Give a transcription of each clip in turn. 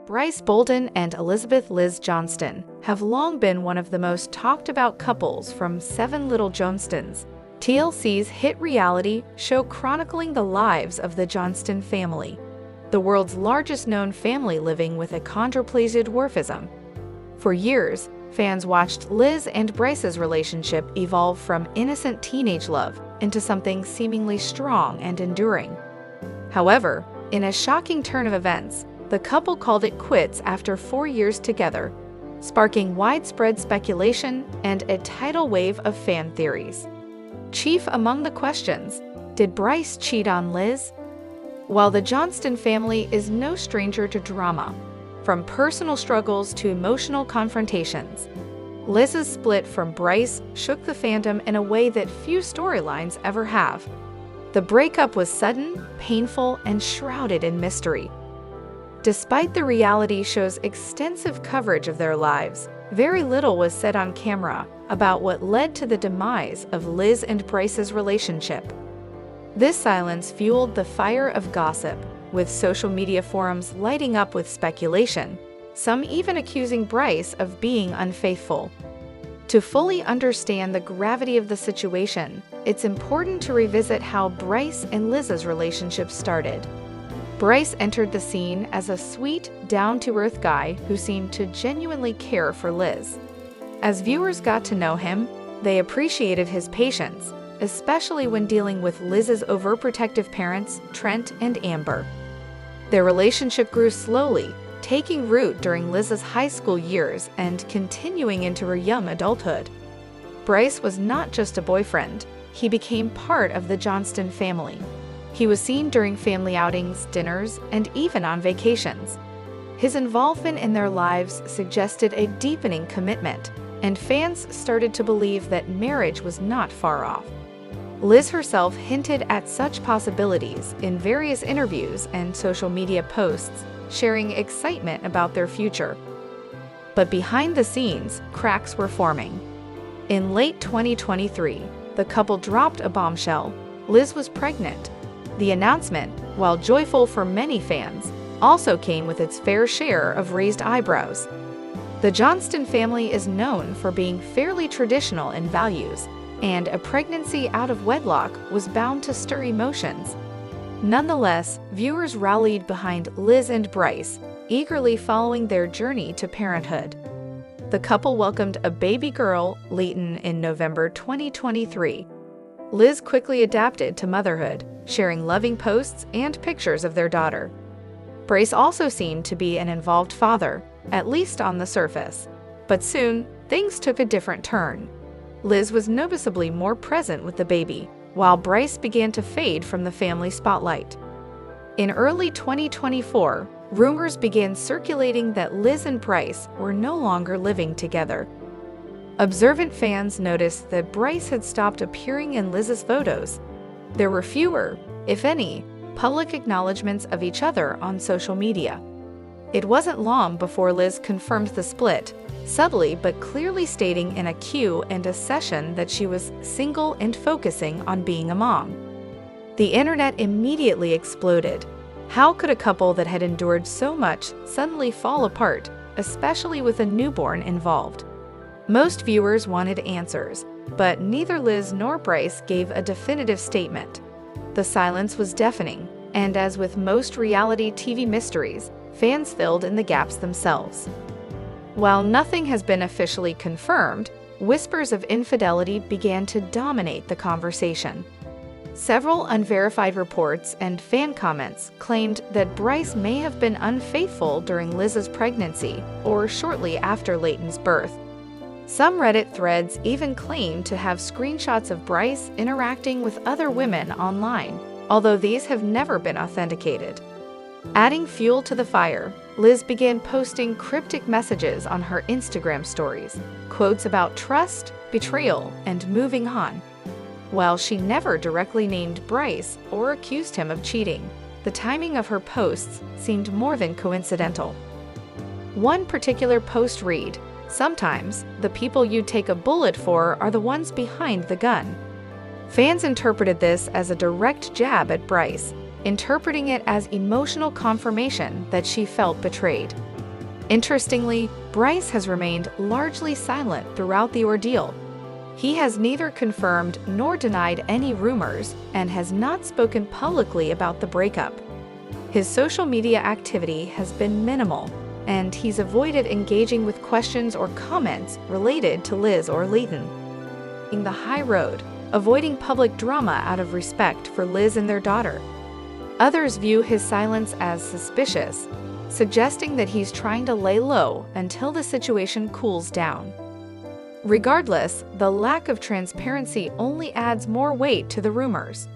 Bryce Bolden and Elizabeth Liz Johnston have long been one of the most talked about couples from Seven Little Johnstons, TLC's hit reality show chronicling the lives of the Johnston family, the world's largest known family living with achondroplasia dwarfism. For years, fans watched Liz and Bryce's relationship evolve from innocent teenage love into something seemingly strong and enduring. However, in a shocking turn of events, the couple called it quits after 4 years together, sparking widespread speculation and a tidal wave of fan theories. Chief among the questions, did Bryce cheat on Liz? While the Johnston family is no stranger to drama, from personal struggles to emotional confrontations, Liz's split from Bryce shook the fandom in a way that few storylines ever have. The breakup was sudden, painful, and shrouded in mystery. Despite the reality show's extensive coverage of their lives, very little was said on camera about what led to the demise of Liz and Bryce's relationship. This silence fueled the fire of gossip, with social media forums lighting up with speculation, some even accusing Bryce of being unfaithful. To fully understand the gravity of the situation, it's important to revisit how Bryce and Liz's relationship started. Bryce entered the scene as a sweet, down-to-earth guy who seemed to genuinely care for Liz. As viewers got to know him, they appreciated his patience, especially when dealing with Liz's overprotective parents, Trent and Amber. Their relationship grew slowly, taking root during Liz's high school years and continuing into her young adulthood. Bryce was not just a boyfriend, he became part of the Johnston family. He was seen during family outings, dinners, and even on vacations. His involvement in their lives suggested a deepening commitment, and fans started to believe that marriage was not far off. Liz herself hinted at such possibilities in various interviews and social media posts, sharing excitement about their future. But behind the scenes, cracks were forming. In late 2023, the couple dropped a bombshell. Liz was pregnant. The announcement, while joyful for many fans, also came with its fair share of raised eyebrows. The Johnston family is known for being fairly traditional in values, and a pregnancy out of wedlock was bound to stir emotions. Nonetheless, viewers rallied behind Liz and Bryce, eagerly following their journey to parenthood. The couple welcomed a baby girl, Leighton, in November 2023. Liz quickly adapted to motherhood, sharing loving posts and pictures of their daughter. Bryce also seemed to be an involved father, at least on the surface. But soon, things took a different turn. Liz was noticeably more present with the baby, while Bryce began to fade from the family spotlight. In early 2024, rumors began circulating that Liz and Bryce were no longer living together. Observant fans noticed that Bryce had stopped appearing in Liz's photos. There were fewer, if any, public acknowledgments of each other on social media. It wasn't long before Liz confirmed the split, subtly but clearly stating in a Q&A session that she was single and focusing on being a mom. The internet immediately exploded. How could a couple that had endured so much suddenly fall apart, especially with a newborn involved? Most viewers wanted answers, but neither Liz nor Bryce gave a definitive statement. The silence was deafening, and as with most reality TV mysteries, fans filled in the gaps themselves. While nothing has been officially confirmed, whispers of infidelity began to dominate the conversation. Several unverified reports and fan comments claimed that Bryce may have been unfaithful during Liz's pregnancy or shortly after Leighton's birth. Some Reddit threads even claim to have screenshots of Bryce interacting with other women online, although these have never been authenticated. Adding fuel to the fire, Liz began posting cryptic messages on her Instagram stories, quotes about trust, betrayal, and moving on. While she never directly named Bryce or accused him of cheating, the timing of her posts seemed more than coincidental. One particular post read, "Sometimes, the people you'd take a bullet for are the ones behind the gun." Fans interpreted this as a direct jab at Bryce, interpreting it as emotional confirmation that she felt betrayed. Interestingly, Bryce has remained largely silent throughout the ordeal. He has neither confirmed nor denied any rumors and has not spoken publicly about the breakup. His social media activity has been minimal, and he's avoided engaging with questions or comments related to Liz or Leighton. In the high road, avoiding public drama out of respect for Liz and their daughter. Others view his silence as suspicious, suggesting that he's trying to lay low until the situation cools down. Regardless, the lack of transparency only adds more weight to the rumors.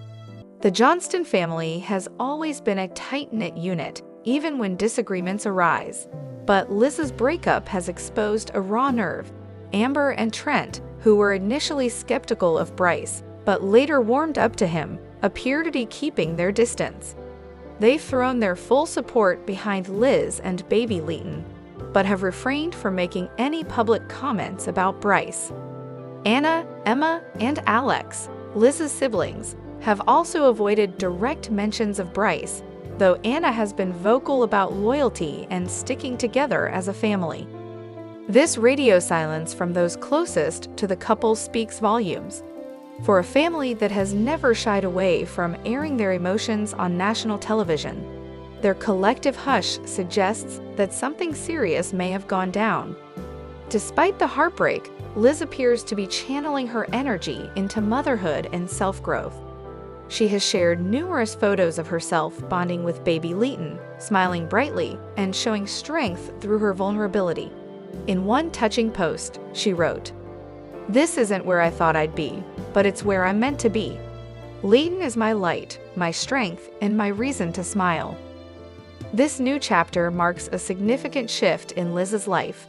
The Johnston family has always been a tight-knit unit, even when disagreements arise. But Liz's breakup has exposed a raw nerve. Amber and Trent, who were initially skeptical of Bryce, but later warmed up to him, appear to be keeping their distance. They've thrown their full support behind Liz and baby Leighton, but have refrained from making any public comments about Bryce. Anna, Emma, and Alex, Liz's siblings, have also avoided direct mentions of Bryce, though Anna has been vocal about loyalty and sticking together as a family. This radio silence from those closest to the couple speaks volumes. For a family that has never shied away from airing their emotions on national television, their collective hush suggests that something serious may have gone down. Despite the heartbreak, Liz appears to be channeling her energy into motherhood and self-growth. She has shared numerous photos of herself bonding with baby Leighton, smiling brightly and showing strength through her vulnerability. In one touching post, she wrote, "This isn't where I thought I'd be, but it's where I'm meant to be. Leighton is my light, my strength, and my reason to smile." This new chapter marks a significant shift in Liz's life.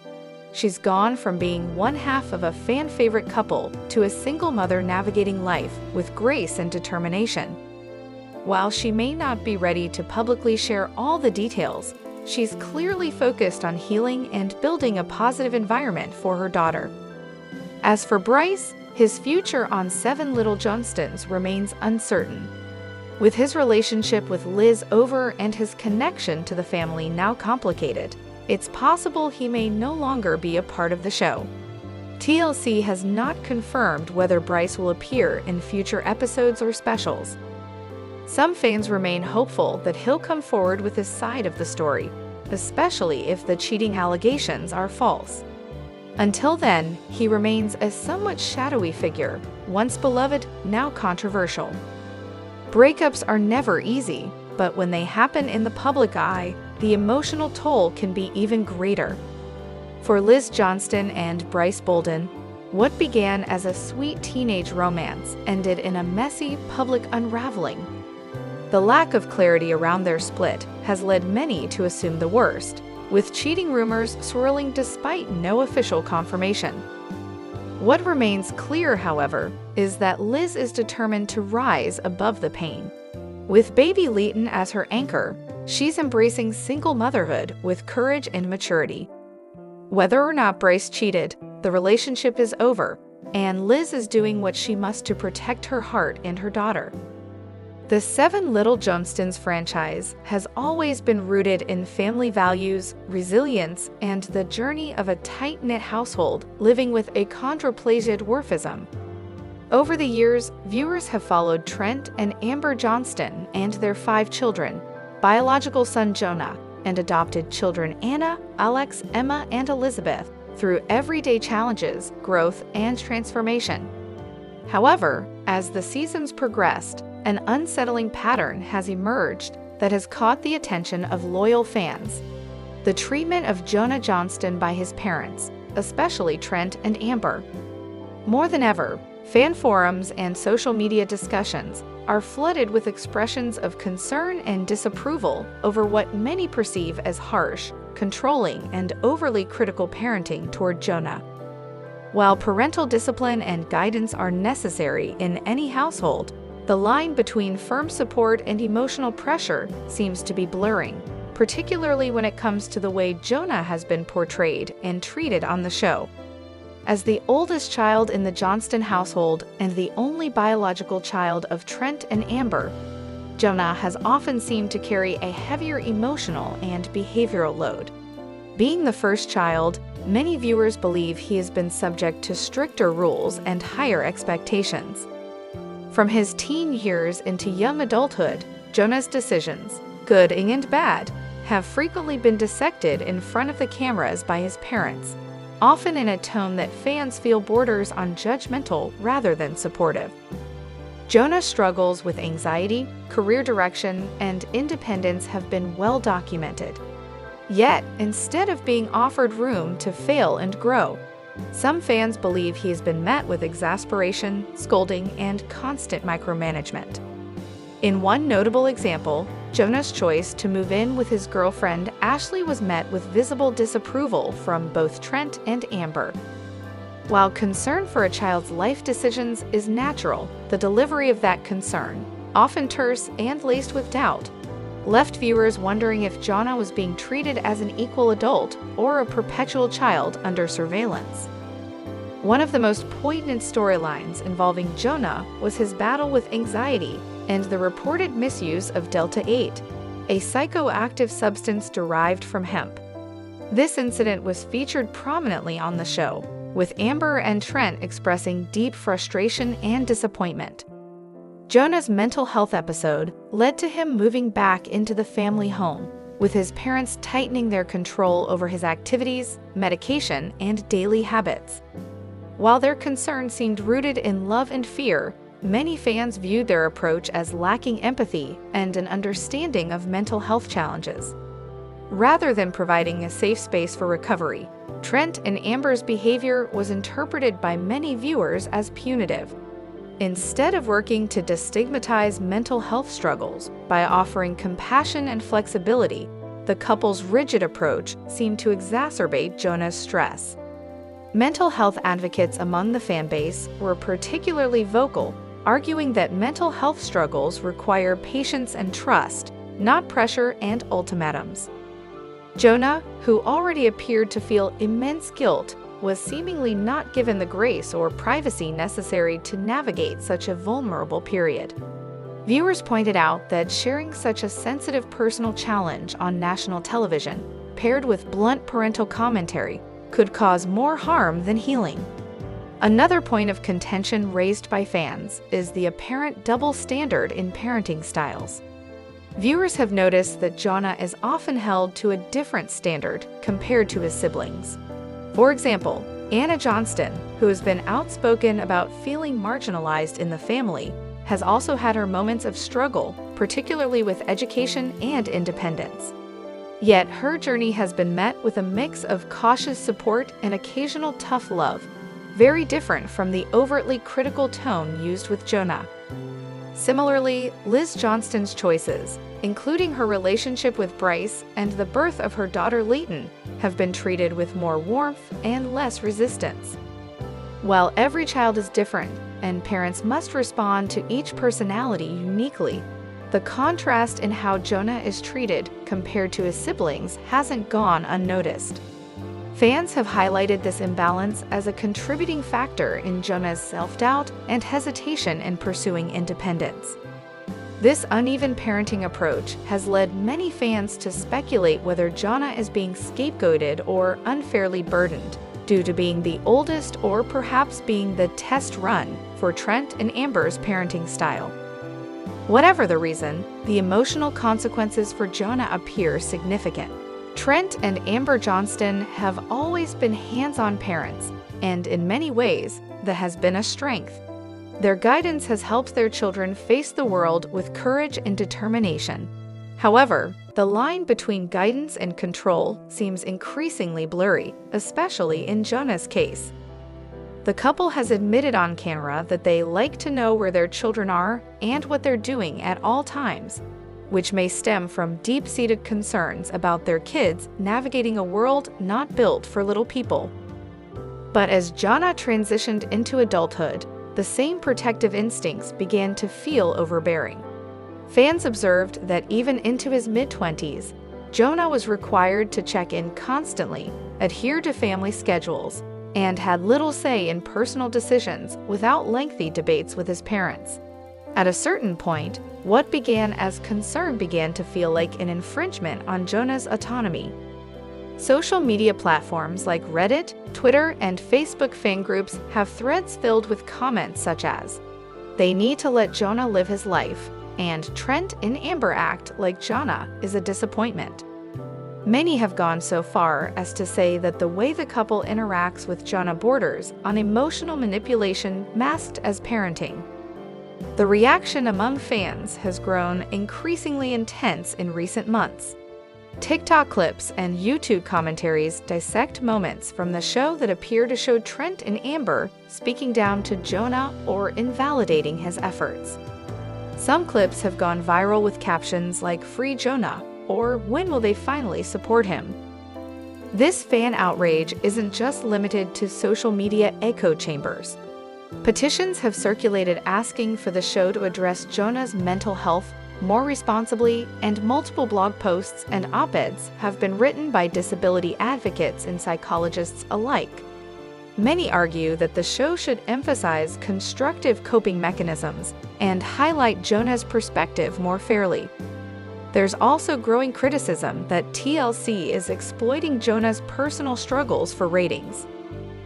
She's gone from being one half of a fan-favorite couple to a single mother navigating life with grace and determination. While she may not be ready to publicly share all the details, she's clearly focused on healing and building a positive environment for her daughter. As for Bryce, his future on 7 Little Johnstons remains uncertain. With his relationship with Liz over and his connection to the family now complicated, it's possible he may no longer be a part of the show. TLC has not confirmed whether Bryce will appear in future episodes or specials. Some fans remain hopeful that he'll come forward with his side of the story, especially if the cheating allegations are false. Until then, he remains a somewhat shadowy figure, once beloved, now controversial. Breakups are never easy, but when they happen in the public eye, the emotional toll can be even greater. For Liz Johnston and Bryce Bolden, what began as a sweet teenage romance ended in a messy public unraveling. The lack of clarity around their split has led many to assume the worst, with cheating rumors swirling despite no official confirmation. What remains clear, however, is that Liz is determined to rise above the pain. With baby Leighton as her anchor, she's embracing single motherhood with courage and maturity. Whether or not Bryce cheated, the relationship is over, and Liz is doing what she must to protect her heart and her daughter. The 7 Little Johnstons franchise has always been rooted in family values, resilience, and the journey of a tight-knit household living with achondroplasia dwarfism. Over the years, viewers have followed Trent and Amber Johnston and their 5 children, biological son Jonah, and adopted children Anna, Alex, Emma, and Elizabeth, through everyday challenges, growth, and transformation. However, as the seasons progressed, an unsettling pattern has emerged that has caught the attention of loyal fans. The treatment of Jonah Johnston by his parents, especially Trent and Amber. More than ever, fan forums and social media discussions are flooded with expressions of concern and disapproval over what many perceive as harsh, controlling, and overly critical parenting toward Jonah. While parental discipline and guidance are necessary in any household, the line between firm support and emotional pressure seems to be blurring, particularly when it comes to the way Jonah has been portrayed and treated on the show. As the oldest child in the Johnston household and the only biological child of Trent and Amber, Jonah has often seemed to carry a heavier emotional and behavioral load. Being the first child, many viewers believe he has been subject to stricter rules and higher expectations. From his teen years into young adulthood, Jonah's decisions, good and bad, have frequently been dissected in front of the cameras by his parents, often in a tone that fans feel borders on judgmental rather than supportive. Jonah's struggles with anxiety, career direction, and independence have been well documented. Yet, instead of being offered room to fail and grow, some fans believe he has been met with exasperation, scolding, and constant micromanagement. In one notable example, Jonah's choice to move in with his girlfriend Ashley was met with visible disapproval from both Trent and Amber. While concern for a child's life decisions is natural, the delivery of that concern, often terse and laced with doubt, left viewers wondering if Jonah was being treated as an equal adult or a perpetual child under surveillance. One of the most poignant storylines involving Jonah was his battle with anxiety and the reported misuse of Delta-8, a psychoactive substance derived from hemp. This incident was featured prominently on the show, with Amber and Trent expressing deep frustration and disappointment. Jonah's mental health episode led to him moving back into the family home, with his parents tightening their control over his activities, medication, and daily habits. While their concern seemed rooted in love and fear, many fans viewed their approach as lacking empathy and an understanding of mental health challenges. Rather than providing a safe space for recovery, Trent and Amber's behavior was interpreted by many viewers as punitive. Instead of working to destigmatize mental health struggles by offering compassion and flexibility, the couple's rigid approach seemed to exacerbate Jonah's stress. Mental health advocates among the fan base were particularly vocal, arguing that mental health struggles require patience and trust, not pressure and ultimatums. Jonah, who already appeared to feel immense guilt, was seemingly not given the grace or privacy necessary to navigate such a vulnerable period. Viewers pointed out that sharing such a sensitive personal challenge on national television, paired with blunt parental commentary, could cause more harm than healing. Another point of contention raised by fans is the apparent double standard in parenting styles. Viewers have noticed that Jonah is often held to a different standard compared to his siblings. For example, Anna Johnston, who has been outspoken about feeling marginalized in the family, has also had her moments of struggle, particularly with education and independence. Yet her journey has been met with a mix of cautious support and occasional tough love, very different from the overtly critical tone used with Jonah. Similarly, Liz Johnston's choices, including her relationship with Bryce and the birth of her daughter Leighton, have been treated with more warmth and less resistance. While every child is different and parents must respond to each personality uniquely, the contrast in how Jonah is treated compared to his siblings hasn't gone unnoticed. Fans have highlighted this imbalance as a contributing factor in Jonah's self-doubt and hesitation in pursuing independence. This uneven parenting approach has led many fans to speculate whether Jonah is being scapegoated or unfairly burdened due to being the oldest or perhaps being the test run for Trent and Amber's parenting style. Whatever the reason, the emotional consequences for Jonah appear significant. Trent and Amber Johnston have always been hands-on parents, and in many ways, that has been a strength. Their guidance has helped their children face the world with courage and determination. However, the line between guidance and control seems increasingly blurry, especially in Jonah's case. The couple has admitted on camera that they like to know where their children are and what they're doing at all times, which may stem from deep-seated concerns about their kids navigating a world not built for little people. But as Jonah transitioned into adulthood, the same protective instincts began to feel overbearing. Fans observed that even into his mid-20s, Jonah was required to check in constantly, adhere to family schedules, and had little say in personal decisions without lengthy debates with his parents. At a certain point, what began as concern began to feel like an infringement on Jonah's autonomy. Social media platforms like Reddit, Twitter, and Facebook fan groups have threads filled with comments such as, "They need to let Jonah live his life," and "Trent and Amber act like Jonah is a disappointment." Many have gone so far as to say that the way the couple interacts with Jonah borders on emotional manipulation masked as parenting. The reaction among fans has grown increasingly intense in recent months. TikTok clips and YouTube commentaries dissect moments from the show that appear to show Trent and Amber speaking down to Jonah or invalidating his efforts. Some clips have gone viral with captions like "Free Jonah" or "When will they finally support him?" This fan outrage isn't just limited to social media echo chambers. Petitions have circulated asking for the show to address Jonah's mental health more responsibly, and multiple blog posts and op-eds have been written by disability advocates and psychologists alike. Many argue that the show should emphasize constructive coping mechanisms and highlight Jonah's perspective more fairly. There's also growing criticism that TLC is exploiting Jonah's personal struggles for ratings.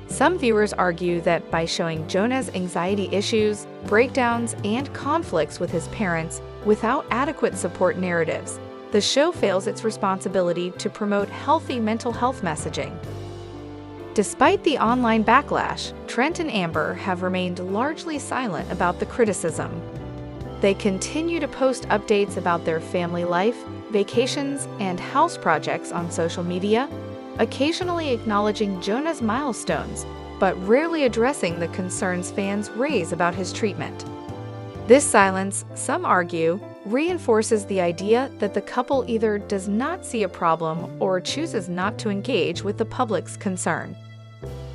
Some viewers argue that by showing Jonah's anxiety issues, breakdowns, and conflicts with his parents without adequate support narratives, the show fails its responsibility to promote healthy mental health messaging. Despite the online backlash, Trent and Amber have remained largely silent about the criticism. They continue to post updates about their family life, vacations, and house projects on social media, occasionally acknowledging Jonah's milestones, but rarely addressing the concerns fans raise about his treatment. This silence, some argue, reinforces the idea that the couple either does not see a problem or chooses not to engage with the public's concern.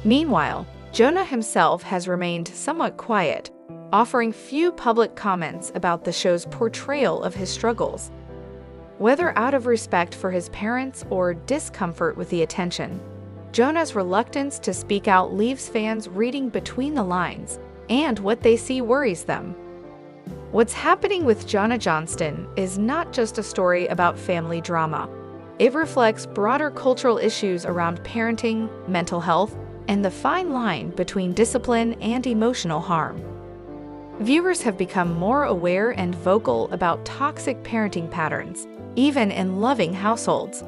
Meanwhile, Jonah himself has remained somewhat quiet, offering few public comments about the show's portrayal of his struggles. Whether out of respect for his parents or discomfort with the attention, Jonah's reluctance to speak out leaves fans reading between the lines, and what they see worries them. What's happening with Jonah Johnston is not just a story about family drama. It reflects broader cultural issues around parenting, mental health, and the fine line between discipline and emotional harm. Viewers have become more aware and vocal about toxic parenting patterns, even in loving households.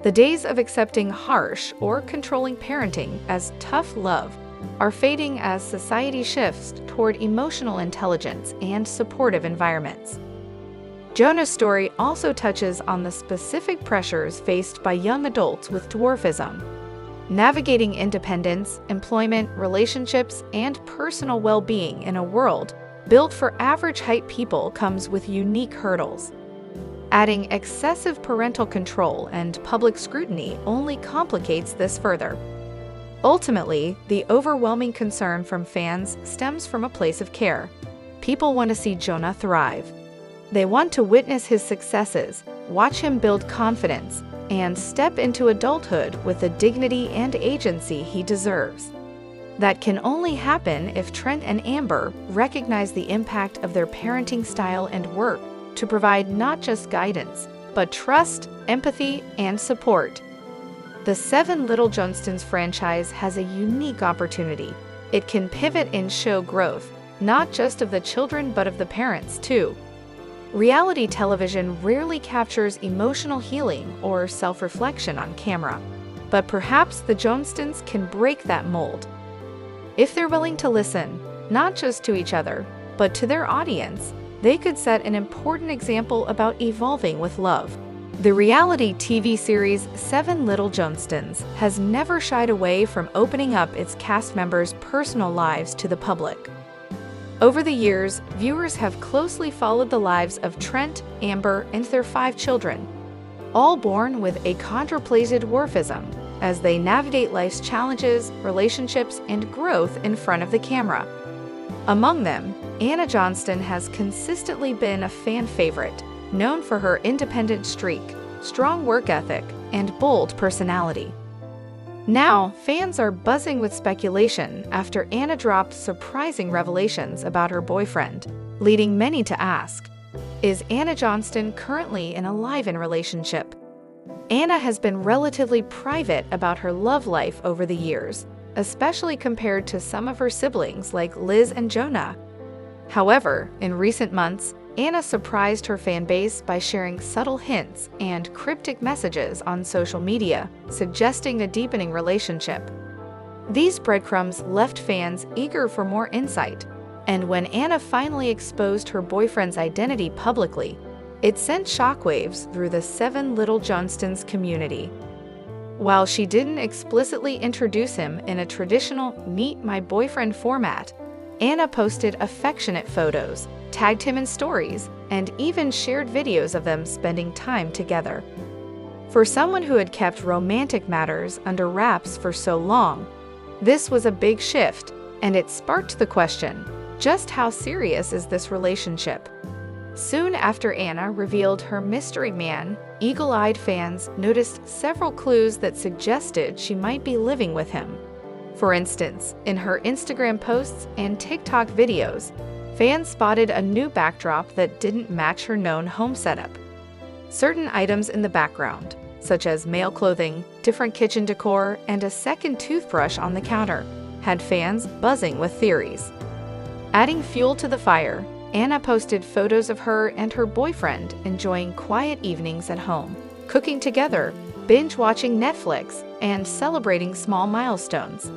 The days of accepting harsh or controlling parenting as tough love are fading as society shifts toward emotional intelligence and supportive environments. Jonah's story also touches on the specific pressures faced by young adults with dwarfism. Navigating independence, employment, relationships, and personal well-being in a world built for average-height people comes with unique hurdles. Adding excessive parental control and public scrutiny only complicates this further. Ultimately, the overwhelming concern from fans stems from a place of care. People want to see Jonah thrive. They want to witness his successes, watch him build confidence, and step into adulthood with the dignity and agency he deserves. That can only happen if Trent and Amber recognize the impact of their parenting style and work to provide not just guidance, but trust, empathy, and support. The 7 Little Johnstons franchise has a unique opportunity. It can pivot in show growth, not just of the children but of the parents too. Reality television rarely captures emotional healing or self-reflection on camera, but perhaps the Johnstons can break that mold. If they're willing to listen, not just to each other, but to their audience, they could set an important example about evolving with love. The reality TV series 7 Little Johnstons has never shied away from opening up its cast members' personal lives to the public. Over the years, viewers have closely followed the lives of Trent, Amber, and their 5 children, all born with achondroplasia dwarfism, as they navigate life's challenges, relationships, and growth in front of the camera. Among them, Anna Johnston has consistently been a fan favorite, known for her independent streak, strong work ethic, and bold personality. Now, fans are buzzing with speculation after Anna dropped surprising revelations about her boyfriend, leading many to ask, is Anna Johnston currently in a live-in relationship? Anna has been relatively private about her love life over the years, especially compared to some of her siblings like Liz and Jonah. However, in recent months, Anna surprised her fan base by sharing subtle hints and cryptic messages on social media, suggesting a deepening relationship. These breadcrumbs left fans eager for more insight, and when Anna finally exposed her boyfriend's identity publicly, it sent shockwaves through the 7 Little Johnstons community. While she didn't explicitly introduce him in a traditional "meet my boyfriend" format, Anna posted affectionate photos, tagged him in stories, and even shared videos of them spending time together. For someone who had kept romantic matters under wraps for so long, this was a big shift, and it sparked the question, just how serious is this relationship? Soon after Anna revealed her mystery man, eagle-eyed fans noticed several clues that suggested she might be living with him. For instance, in her Instagram posts and TikTok videos, fans spotted a new backdrop that didn't match her known home setup. Certain items in the background, such as male clothing, different kitchen decor, and a second toothbrush on the counter, had fans buzzing with theories. Adding fuel to the fire, Anna posted photos of her and her boyfriend enjoying quiet evenings at home, cooking together, binge-watching Netflix, and celebrating small milestones.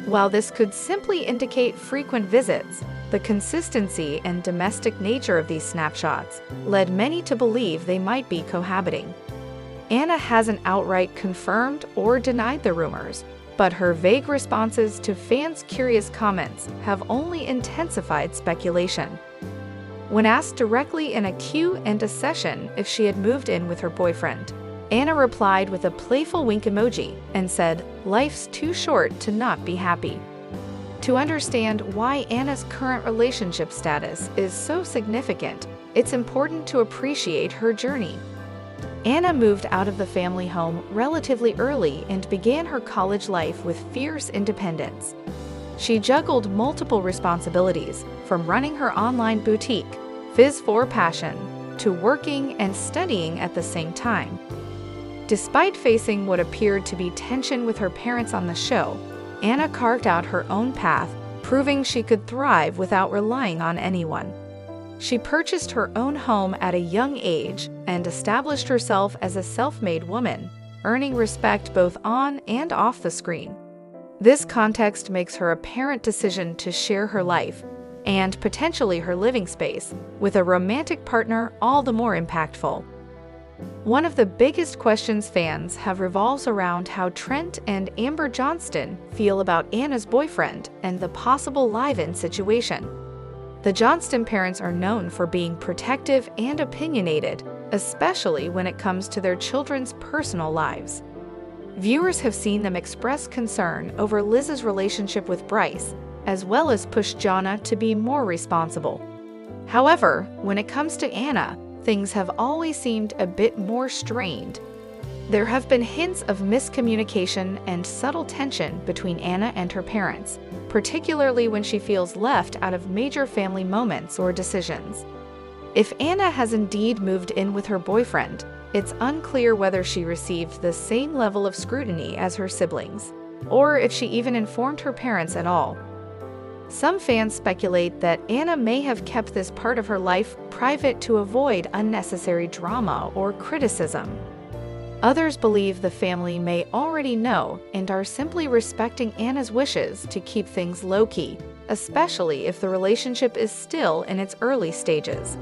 While this could simply indicate frequent visits, the consistency and domestic nature of these snapshots led many to believe they might be cohabiting. Anna hasn't outright confirmed or denied the rumors, but her vague responses to fans' curious comments have only intensified speculation. When asked directly in a Q&A session if she had moved in with her boyfriend, Anna replied with a playful wink emoji and said, "Life's too short to not be happy." To understand why Anna's current relationship status is so significant, it's important to appreciate her journey. Anna moved out of the family home relatively early and began her college life with fierce independence. She juggled multiple responsibilities, from running her online boutique, Fizz 4 Passion, to working and studying at the same time. Despite facing what appeared to be tension with her parents on the show, Anna carved out her own path, proving she could thrive without relying on anyone. She purchased her own home at a young age and established herself as a self-made woman, earning respect both on and off the screen. This context makes her apparent decision to share her life, and potentially her living space, with a romantic partner all the more impactful. One of the biggest questions fans have revolves around how Trent and Amber Johnston feel about Anna's boyfriend and the possible live-in situation. The Johnston parents are known for being protective and opinionated, especially when it comes to their children's personal lives. Viewers have seen them express concern over Liz's relationship with Bryce, as well as push Jonah to be more responsible. However, when it comes to Anna, things have always seemed a bit more strained. There have been hints of miscommunication and subtle tension between Anna and her parents, particularly when she feels left out of major family moments or decisions. If Anna has indeed moved in with her boyfriend, it's unclear whether she received the same level of scrutiny as her siblings, or if she even informed her parents at all. Some fans speculate that Anna may have kept this part of her life private to avoid unnecessary drama or criticism. Others believe the family may already know and are simply respecting Anna's wishes to keep things low-key, especially if the relationship is still in its early stages.